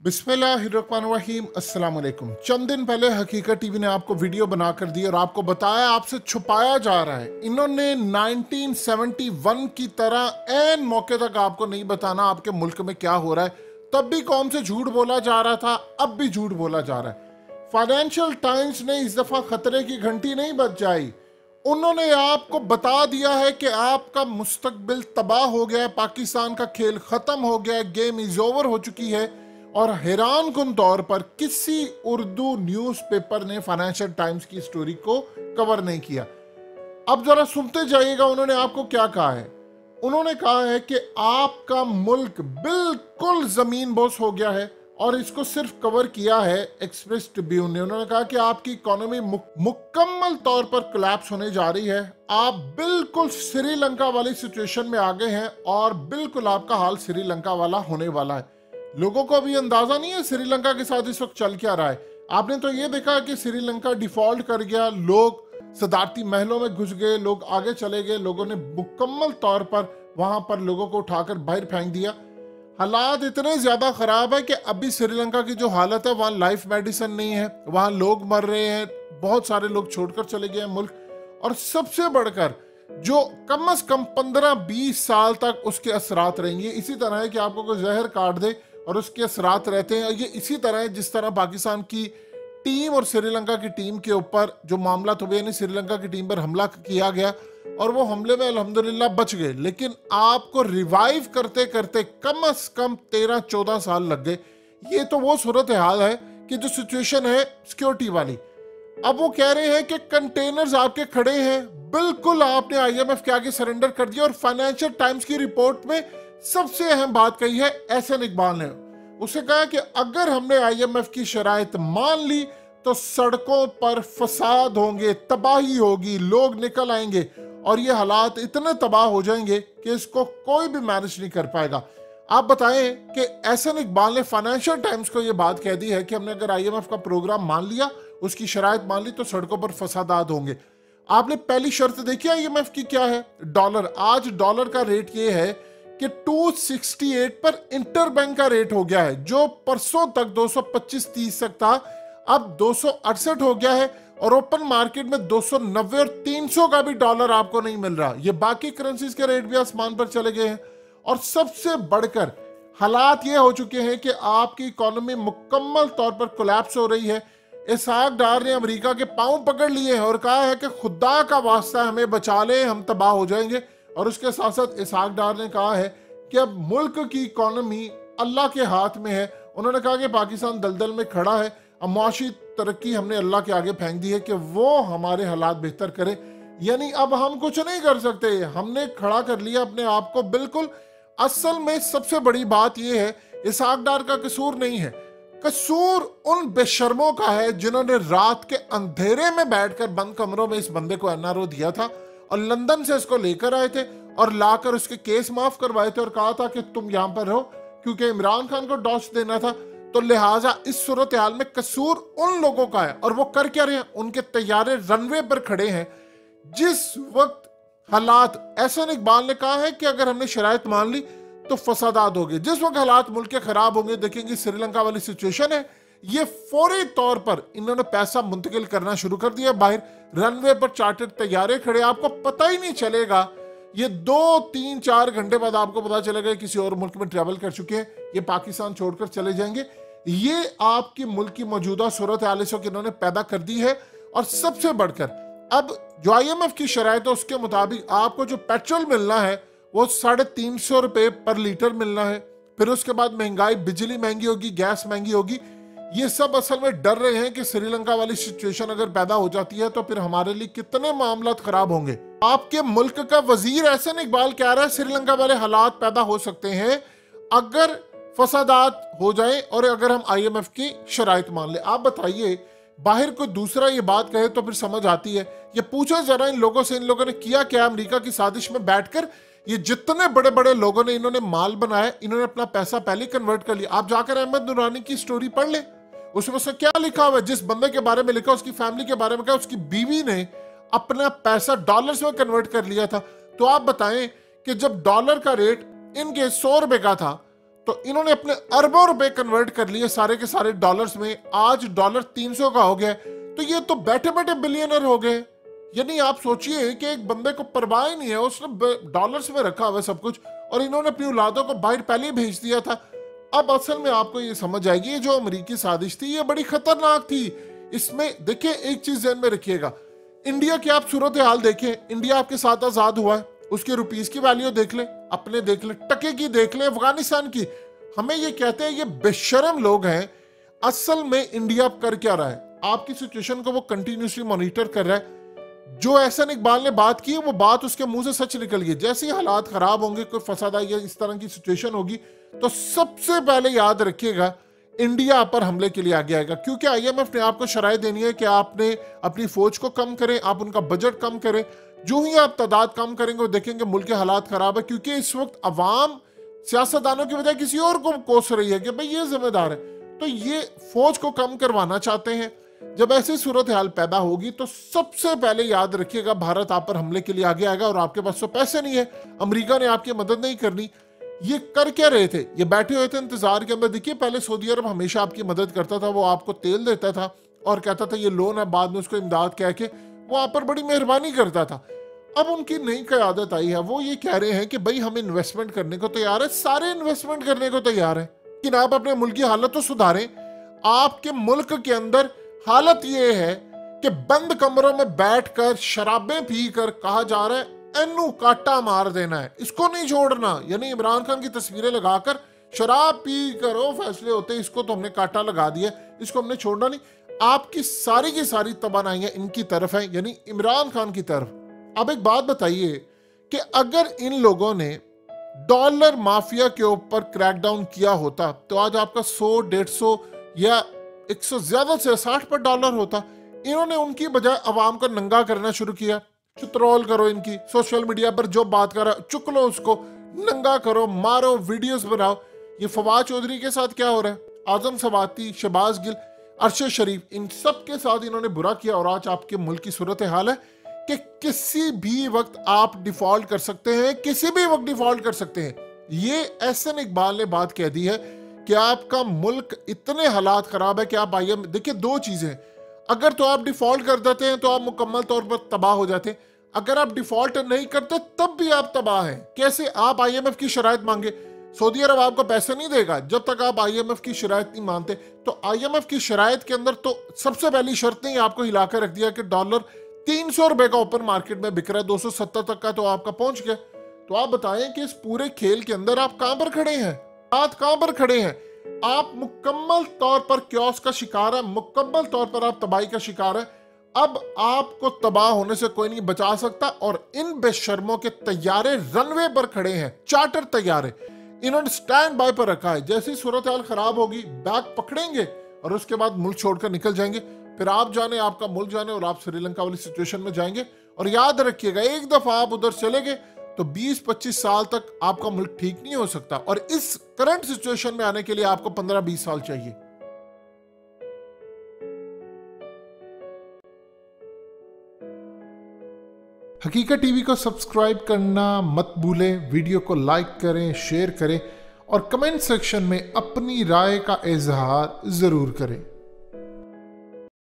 बिस्मिल्लाहिर्रहमानिर्रहीम अस्सलाम वालेकुम। चंद दिन पहले हकीकत टीवी ने आपको वीडियो बनाकर दी और आपको बताया आपसे छुपाया जा रहा है। इन्होंने 1971 की तरह एन मौके तक आपको नहीं बताना आपके मुल्क में क्या हो रहा है। तब भी कौम से झूठ बोला जा रहा था, अब भी झूठ बोला जा रहा है। फाइनेंशियल टाइम्स ने इस दफा खतरे की घंटी नहीं बजाई। उन्होंने आपको बता दिया है कि आपका मुस्तकबिल तबाह हो गया है, पाकिस्तान का खेल खत्म हो गया है, गेम इज ओवर हो चुकी है। और हैरान कुन तौर पर किसी उर्दू न्यूज़पेपर ने फाइनेंशियल टाइम्स की स्टोरी को कवर नहीं किया। अब जरा सुनते जाइएगा उन्होंने आपको क्या कहा है। उन्होंने कहा है कि आपका मुल्क बिल्कुल जमीन बोस हो गया है और इसको सिर्फ कवर किया है एक्सप्रेस ट्रिब्यून ने। उन्होंने कहा कि आपकी इकोनॉमी मुकम्मल तौर पर कोलैप्स होने जा रही है। आप बिल्कुल श्रीलंका वाली सिचुएशन में आ गए हैं और बिल्कुल आपका हाल श्रीलंका वाला होने वाला है। लोगों को अभी अंदाजा नहीं है श्रीलंका के साथ इस वक्त चल क्या रहा है। आपने तो ये देखा कि श्रीलंका डिफॉल्ट कर गया, लोग सदारती महलों में घुस गए, लोग आगे चले गए, लोगों ने मुकम्मल तौर पर वहां पर लोगों को उठाकर बाहर फेंक दिया। हालात इतने ज्यादा खराब है कि अभी श्रीलंका की जो हालत है वहां लाइफ मेडिसिन नहीं है, वहां लोग मर रहे हैं, बहुत सारे लोग छोड़कर चले गए हैं मुल्क। और सबसे बढ़कर जो कम से कम 15-20 साल तक उसके असरात रहेंगे। इसी तरह है कि आपको कोई जहर काट दे और उसके असरात रहते हैं। ये इसी तरह है जिस तरह पाकिस्तान की टीम और श्रीलंका की टीम के ऊपर जो मामला तो यानी श्रीलंका की टीम पर हमला किया गया और वो हमले में अल्हम्दुलिल्लाह बच गए, लेकिन आपको रिवाइव करते करते कम से कम 13-14 साल लग गए। ये तो वो सूरत हाल है कि जो सिचुएशन है सिक्योरिटी वाली। अब वो कह रहे हैं कि कंटेनर्स आपके खड़े हैं, बिल्कुल आपने IMF के आगे सरेंडर कर दिया। और फाइनेंशियल टाइम्स की रिपोर्ट में सबसे अहम बात कही है एहसन इकबाल ने। उसे कहा कि अगर हमने IMF की शराइत मान ली तो सड़कों पर फसाद होंगे, तबाही होगी, लोग निकल आएंगे और ये हालात इतने तबाह हो जाएंगे कि इसको कोई भी मैनेज नहीं कर पाएगा। आप बताएं कि एहसन इकबाल ने फाइनेंशियल टाइम्स को ये बात कह दी है कि हमने अगर IMF का प्रोग्राम मान लिया, उसकी शराइत मान ली, तो सड़कों पर फसादात होंगे। आपने पहली शर्त देखी IMF की क्या है? डॉलर। आज डॉलर का रेट ये है कि 268 पर इंटरबैंक का रेट हो गया है, जो परसों तक 225-30 तक था, अब 268 हो गया है। और ओपन मार्केट में 290 और 300 का भी डॉलर आपको नहीं मिल रहा। ये बाकी करेंसीज के रेट भी आसमान पर चले गए हैं। और सबसे बढ़कर हालात ये हो चुके हैं कि आपकी इकोनॉमी मुकम्मल तौर पर कोलैप्स हो रही है। इसहाक डार ने अमेरिका के पांव पकड़ लिए हैं और कहा है कि खुदा का वास्ता हमें बचा ले, हम तबाह हो जाएंगे। और उसके साथ साथ इसहाक डार ने कहा है कि अब मुल्क की इकोनॉमी अल्लाह के हाथ में है। उन्होंने कहा कि पाकिस्तान दलदल में खड़ा है, अब मुआशी तरक्की हमने अल्लाह के आगे फेंक दी है कि वो हमारे हालात बेहतर करे। यानी अब हम कुछ नहीं कर सकते, हमने खड़ा कर लिया अपने आप को बिल्कुल। असल में सबसे बड़ी बात यह है, इसहाक डार का कसूर नहीं है, कसूर उन बेशर्मों का है जिन्होंने रात के अंधेरे में बैठकर बंद कमरों में इस बंदे को NRO दिया था और लंदन से इसको लेकर आए थे और लाकर उसके केस माफ करवाए थे और कहा था कि तुम यहां पर रहो, क्योंकि इमरान खान को डॉस देना था। तो लिहाजा इस सूरत हाल में कसूर उन लोगों का है। और वो कर क्या रहे हैं? उनके तैयारे रनवे पर खड़े हैं। जिस वक्त हालात, एहसन इकबाल ने कहा है कि अगर हमने शराइत मान ली तो फसादात होंगे, जिस वक्त हालात मुल्क के खराब होंगे, देखेंगे श्रीलंका वाली सिचुएशन है, ये फौरी तौर पर इन्होंने पैसा मुंतकिल करना शुरू कर दिया बाहर। रनवे पर चार्टर्ड तैयारे खड़े, आपको पता ही नहीं चलेगा। ये 2-3-4 घंटे बाद आपको पता चलेगा किसी और मुल्क में ट्रैवल कर चुके हैं, ये पाकिस्तान छोड़कर चले जाएंगे। ये आपकी मुल्क की मौजूदा सूरत हाल इन्होंने पैदा कर दी है। और सबसे बढ़कर अब जो IMF की शराइत है उसके मुताबिक आपको जो पेट्रोल मिलना है वो 350 रुपए पर लीटर मिलना है। फिर उसके बाद महंगाई, बिजली महंगी होगी, गैस महंगी होगी। ये सब असल में डर रहे हैं कि श्रीलंका वाली सिचुएशन अगर पैदा हो जाती है तो फिर हमारे लिए कितने मामला खराब होंगे। आपके मुल्क का वजीर एहसन इकबाल कह रहा है श्रीलंका वाले हालात पैदा हो सकते हैं अगर फसादात हो जाए और अगर हम IMF की शराइत मान ले। आप बताइए, बाहर कोई दूसरा ये बात कहे तो फिर समझ आती है। ये पूछो जरा इन लोगों से, इन लोगों ने किया क्या अमेरिका की साजिश में बैठकर? ये जितने बड़े बड़े लोगों ने इन्होंने माल बनाया, इन्होंने अपना पैसा पहले कन्वर्ट कर लिया। आप जाकर अहमद नूरानी की स्टोरी पढ़ ले, उसमें से क्या लिखा हुआ है। जिस बंदे के बारे में लिखा, उसकी फैमिली के बारे में कहा, उसकी बीवी ने अपना पैसा डॉलर्स में कन्वर्ट कर लिया था। तो आप बताएं कि जब डॉलर का रेट इनके 100 रुपए का था तो इन्होंने अपने अरबों रुपए कन्वर्ट कर लिए सारे के सारे डॉलर्स में। आज डॉलर 300 का हो गया, तो ये तो बैठे बैठे बिलियनर हो गए। यानी आप सोचिए कि एक बंदे को परवाह ही नहीं है, उसने डॉलर्स में रखा हुआ सब कुछ, और इन्होंने अपनी औलादों को बाहर पहले ही भेज दिया था। अब असल में आपको ये समझ आएगी, ये जो अमेरिकी साजिश थी ये बड़ी खतरनाक थी। इसमें देखिए एक चीज ध्यान में रखिएगा, इंडिया की आप सूरत हाल देखें, इंडिया आपके साथ आजाद हुआ है, उसके रुपीस की वैल्यू देख ले, अपने देख ले, टके की देख ले, अफगानिस्तान की। हमें ये कहते हैं ये बेशरम लोग हैं। असल में इंडिया कर क्या रहा है, आपकी सिचुएशन को वो कंटिन्यूसली मॉनिटर कर रहा है। जो एहसन इकबाल ने बात की वो बात उसके मुंह से सच निकल गई। जैसे ही हालात खराब होंगे, कोई फसाद या इस तरह की सिचुएशन होगी, तो सबसे पहले याद रखिएगा इंडिया पर हमले के लिए आगे आएगा। क्योंकि आईएमएफ ने आपको शराइ देनी है कि आपने अपनी फौज को कम करें, आप उनका बजट कम करें। जो ही आप तादाद कम करेंगे वो देखेंगे मुल्क के हालात खराब है। क्योंकि इस वक्त अवाम सियासतदानों की बजाय किसी और को कोस रही है कि भाई ये जिम्मेदार है, तो ये फौज को कम करवाना चाहते हैं। जब ऐसी सूरत हाल पैदा होगी तो सबसे पहले याद रखिएगा भारत आप पर हमले के लिए आगे आएगा। और आपके पास तो पैसे नहीं है, अमेरिका ने आपकी मदद नहीं करनी। ये कर क्या रहे थे, ये बैठे हुए थे इंतजार के अंदर। देखिए पहले सऊदी अरब हमेशा आपकी मदद करता था, वो आपको तेल देता था और कहता था ये लोन है, बाद में उसको इमदाद कह के वो आप पर बड़ी मेहरबानी करता था। अब उनकी नई क़यादत आई है, वो ये कह रहे हैं कि भाई हम इन्वेस्टमेंट करने को तैयार है, सारे इन्वेस्टमेंट करने को तैयार है, लेकिन आप अपने मुल्क की हालत तो सुधारें। आपके मुल्क के अंदर हालत ये है कि बंद कमरों में बैठकर शराबें पीकर कहा जा रहा है एनू काटा मार देना है, इसको नहीं छोड़ना। यानी इमरान खान की तस्वीरें लगाकर शराब पी कर वो फैसले होते हैं, इसको तो हमने काटा लगा दिया, इसको हमने छोड़ना नहीं। आपकी सारी की सारी तवानाइयां इनकी तरफ है, यानी इमरान खान की तरफ। अब एक बात बताइए कि अगर इन लोगों ने डॉलर माफिया के ऊपर क्रैकडाउन किया होता तो आज आपका 100, 150 या 100 ज्यादा से 60 पर डॉलर होता। इन्होंने उनकी बजाय अवाम को नंगा करना शुरू किया। ट्रोल करो इनकी, सोशल मीडिया पर जो बात कर रहा चुक लो, उसको नंगा करो, मारो, वीडियोस बनाओ। ये फवाद चौधरी के साथ क्या हो रहा है, आजम सवाती, शहबाज गिल, अरशद शरीफ, इन सब के साथ इन्होंने बुरा किया। और आज आपके मुल्क की सूरत हाल है कि किसी भी वक्त आप डिफॉल्ट कर सकते हैं, किसी भी वक्त डिफॉल्ट कर सकते हैं। ये एहसन इकबाल ने बात कह दी है कि आपका मुल्क इतने हालात खराब है कि आप आईएमएफ, देखिए दो चीजें, अगर तो आप डिफॉल्ट कर देते हैं तो आप मुकम्मल तौर पर तबाह हो जाते हैं, अगर आप डिफॉल्ट नहीं करते तब भी आप तबाह हैं। कैसे, आप आईएमएफ की शराइत मांगे, सऊदी अरब आपको पैसे नहीं देगा जब तक आप आईएमएफ की शराइत नहीं मानते। तो आईएमएफ की शराइत के अंदर तो सबसे पहली शर्त ने आपको हिलाकर रख दिया कि डॉलर 300 रुपए का ओपन मार्केट में बिक रहा है, 270 तक का तो आपका पहुंच गया। तो आप बताएं कि इस पूरे खेल के अंदर आप कहां पर खड़े हैं, आप कहां पर खड़े हैं। आप मुकम्मल तौर पर क्योस का शिकार है, मुकम्मल तौर पर आप तबाही का शिकार है। अब आपको तबाह होने से कोई नहीं बचा सकता। और इन बेशर्मों के तैयारे रनवे पर खड़े हैं, चार्टर तैयारे, इन्होंने स्टैंड बाय पर रखा है। जैसी सूरत हाल खराब होगी बैग पकड़ेंगे और उसके बाद मुल्क छोड़कर निकल जाएंगे। फिर आप जाने, आपका मुल्क जाने, और आप श्रीलंका वाली सिचुएशन में जाएंगे। और याद रखिएगा एक दफा आप उधर चले गए तो 20-25 साल तक आपका मुल्क ठीक नहीं हो सकता। और इस करंट सिचुएशन में आने के लिए आपको 15-20 साल चाहिए। हकीकत टीवी को सब्सक्राइब करना मत भूलें, वीडियो को लाइक करें, शेयर करें और कमेंट सेक्शन में अपनी राय का इजहार जरूर करें।